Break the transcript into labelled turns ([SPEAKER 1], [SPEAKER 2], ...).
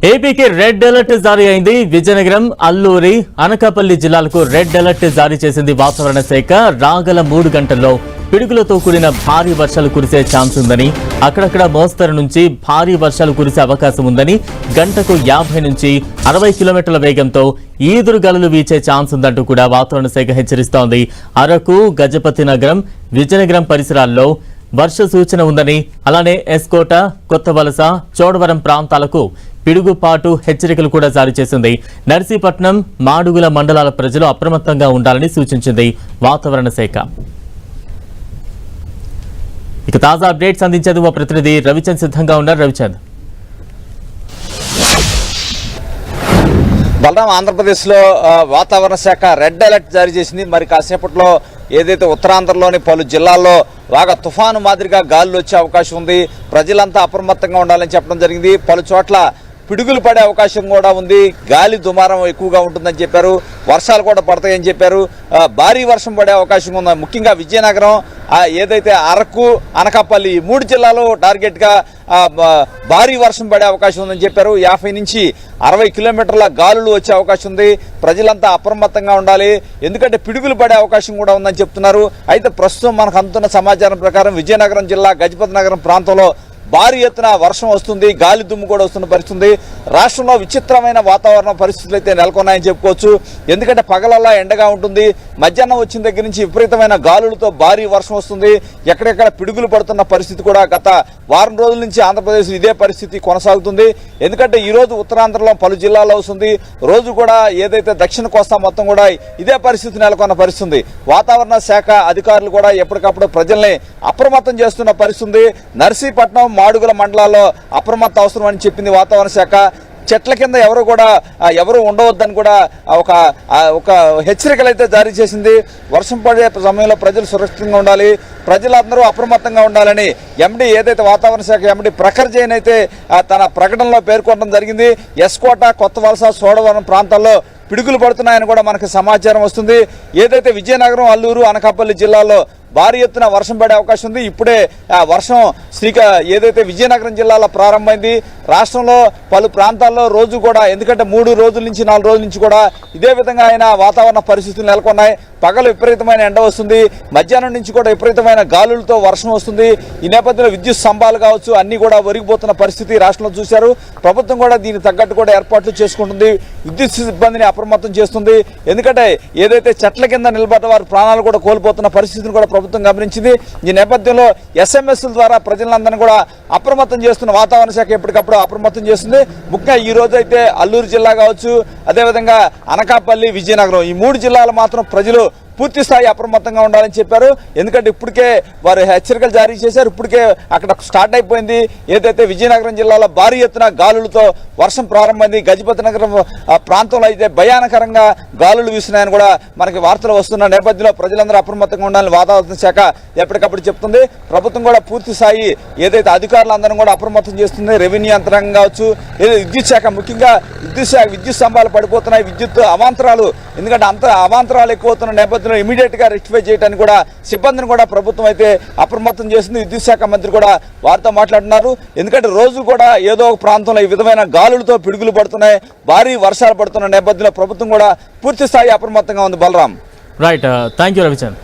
[SPEAKER 1] ఏపీకి red alert జారీ అయింది. విజయనగరం, అల్లూరి, అనకాపల్లి జిల్లాలకు రెడ్ అలర్ట్ జారీ చేసింది వాతావరణ శాఖ. రాగల 3 గంటల్లో పిడుగులతో కూడిన భారీ వర్షాలు కురిసే ఛాన్స్ ఉందని, అక్కడక్కడ మోస్తరు నుంచి భారీ వర్షాలు కురిసే అవకాశం ఉందని, గంటకు 50 నుంచి 60 కిలోమీటర్ల వేగంతో ఈదురుగాలులు వీచే ఛాన్స్ ఉందంటూ కూడా వాతావరణ శాఖ హెచ్చరిస్తోంది. అరకు, గజపతి నగరం, విజయనగరం పరిసరాల్లో వర్ష సూచన ఉందని, అలానే ఎస్కోట, కొత్తవలస, చోడవరం ప్రాంతాలకు పిడుగుపాటు హెచ్చరికలు కూడా జారీ చేసింది. నర్సీపట్నం, మాడుగుల మండలాల ప్రజలు అప్రమత్తంగా ఉండాలని సూచించింది వాతావరణ శాఖ. ఇక తాజా అప్డేట్స్ అందించేందుకు మా ప్రతినిధి రవిచంద్ సిద్ధంగా ఉన్నారు. రవిచంద్,
[SPEAKER 2] బలరాం, ఆంధ్రప్రదేశ్లో వాతావరణ శాఖ రెడ్ అలర్ట్ జారీ చేసింది. మరి కాసేపట్లో ఏదైతే ఉత్తరాంధ్రలోని పలు జిల్లాల్లో బాగా తుఫాను మాదిరిగా గాలులు వచ్చే అవకాశం ఉంది. ప్రజలంతా అప్రమత్తంగా ఉండాలని చెప్పడం జరిగింది. పలు చోట్ల పిడుగులు పడే అవకాశం కూడా ఉంది. గాలి దుమారం ఎక్కువగా ఉంటుందని చెప్పారు. వర్షాలు కూడా పడతాయని చెప్పారు. భారీ వర్షం పడే అవకాశం ఉంది. ముఖ్యంగా విజయనగరం, ఏదైతే అరకు, అనకాపల్లి ఈ 3 జిల్లాలో టార్గెట్గా భారీ వర్షం పడే అవకాశం ఉందని చెప్పారు. 50 నుంచి 60 కిలోమీటర్ల గాలులు వచ్చే అవకాశం ఉంది. ప్రజలంతా అప్రమత్తంగా ఉండాలి, ఎందుకంటే పిడుగులు పడే అవకాశం కూడా ఉందని చెప్తున్నారు. అయితే ప్రస్తుతం మనకు అందుతున్న సమాచారం ప్రకారం విజయనగరం జిల్లా గజపతి నగరం ప్రాంతంలో భారీ ఎత్తున వర్షం వస్తుంది, గాలి దుమ్ము కూడా వస్తున్న పరిస్థితి. రాష్ట్రంలో విచిత్రమైన వాతావరణ పరిస్థితులు అయితే నెలకొన్నాయని చెప్పుకోవచ్చు. ఎందుకంటే పగలల్లా ఎండగా ఉంటుంది, మధ్యాహ్నం వచ్చిన దగ్గర నుంచి విపరీతమైన గాలులతో భారీ వర్షం వస్తుంది. ఎక్కడెక్కడ పిడుగులు పడుతున్న పరిస్థితి కూడా గత వారం రోజుల నుంచి ఆంధ్రప్రదేశ్ ఇదే పరిస్థితి కొనసాగుతుంది. ఎందుకంటే ఈరోజు ఉత్తరాంధ్రలో పలు జిల్లాల్లో వస్తుంది. రోజు కూడా ఏదైతే దక్షిణ కోస్తా మొత్తం కూడా ఇదే పరిస్థితి నెలకొన్న పరిస్థితి. వాతావరణ శాఖ అధికారులు కూడా ఎప్పటికప్పుడు ప్రజల్ని అప్రమత్తం చేస్తున్న పరిస్థితి. నర్సీపట్నం, మాడుగుల మండలాల్లో అప్రమత్త అవసరం అని చెప్పింది వాతావరణ శాఖ. చెట్ల కింద ఎవరు ఉండవద్దని కూడా ఒక హెచ్చరికలు అయితే జారీ చేసింది. వర్షం పడే సమయంలో ప్రజలు సురక్షితంగా ఉండాలి, ప్రజలందరూ అప్రమత్తంగా ఉండాలని ఎండీ, ఏదైతే వాతావరణ శాఖ ఎండీ ప్రఖర్ జైన్ అయితే తన ప్రకటనలో పేర్కొనడం జరిగింది. ఎస్కోట, కొత్తవలస, చోడవరం ప్రాంతాల్లో పిడుగులు పడుతున్నాయని కూడా మనకు సమాచారం వస్తుంది. ఏదైతే విజయనగరం, అల్లూరు, అనకాపల్లి జిల్లాలో భారీ ఎత్తున వర్షం పడే అవకాశం ఉంది. ఇప్పుడే వర్షం ఏదైతే విజయనగరం జిల్లాలో ప్రారంభమైంది. రాష్ట్రంలో పలు ప్రాంతాల్లో రోజు కూడా, ఎందుకంటే 3 రోజుల నుంచి 4 రోజుల నుంచి కూడా ఇదే విధంగా అయిన వాతావరణ పరిస్థితులు నెలకొన్నాయి. పగలు విపరీతమైన ఎండ వస్తుంది, మధ్యాహ్నం నుంచి కూడా విపరీతమైన గాలులతో వర్షం వస్తుంది. ఈ నేపథ్యంలో విద్యుత్ స్తంభాలు కావచ్చు అన్నీ కూడా ఒరిగిపోతున్న పరిస్థితి రాష్ట్రంలో చూశారు. ప్రభుత్వం కూడా దీనికి తగ్గట్టు కూడా ఏర్పాట్లు చేసుకుంటుంది, విద్యుత్ సిబ్బందిని అప్రమత్తం చేస్తుంది. ఎందుకంటే ఏదైతే చెట్ల కింద నిలబడ్డ వారి ప్రాణాలు కూడా కోల్పోతున్న పరిస్థితిని కూడా ప్రభుత్వం గమనించింది. ఈ నేపథ్యంలో ఎస్ఎంఎస్ల ద్వారా ప్రజలందరినీ కూడా అప్రమత్తం చేస్తున్న వాతావరణ శాఖ ఎప్పటికప్పుడు అప్రమత్తం చేస్తుంది. ముఖ్యంగా ఈ రోజు అయితే అల్లూరు జిల్లా కావచ్చు, అదేవిధంగా అనకాపల్లి, విజయనగరం ఈ 3 జిల్లాలు మాత్రం ప్రజలు పూర్తి స్థాయి అప్రమత్తంగా ఉండాలని చెప్పారు. ఎందుకంటే ఇప్పటికే వారు హెచ్చరికలు జారీ చేశారు. ఇప్పటికే అక్కడ స్టార్ట్ అయిపోయింది. ఏదైతే విజయనగరం జిల్లాలో భారీ ఎత్తున గాలులతో వర్షం ప్రారంభమైంది. గజపతి నగరం ప్రాంతంలో అయితే భయానకరంగా గాలులు వీస్తున్నాయని కూడా మనకి వార్తలు వస్తున్న నేపథ్యంలో ప్రజలందరూ అప్రమత్తంగా ఉండాలని వాతావరణ శాఖ ఎప్పటికప్పుడు చెప్తుంది. ప్రభుత్వం కూడా పూర్తి స్థాయి ఏదైతే అధికారులందరూ కూడా అప్రమత్తం చేస్తుంది. రెవెన్యూ యంత్రాంగం కావచ్చు, విద్యుత్ శాఖ, ముఖ్యంగా విద్యుత్ స్తంభాలు పడిపోతున్నాయి, విద్యుత్ అవాంతరాలు, ఎందుకంటే అవాంతరాలు ఎక్కువ అవుతున్న నేపథ్యంలో ఇమీడియట్ గా రెక్టిఫై చేయడానికి కూడా సిబ్బందిని కూడా ప్రభుత్వం అయితే అప్రమత్తం చేస్తుంది. విద్యుత్ శాఖ మంత్రి కూడా వారితో మాట్లాడుతున్నారు. ఎందుకంటే రోజు కూడా ఏదో ఒక ప్రాంతంలో ఈ విధమైన గాలులతో పిడుగులు పడుతున్నాయి, భారీ వర్షాలు పడుతున్న నేపథ్యంలో ప్రభుత్వం కూడా పూర్తి స్థాయి అప్రమత్తంగా ఉంది. Balaram,
[SPEAKER 1] right, thank you Ravichand.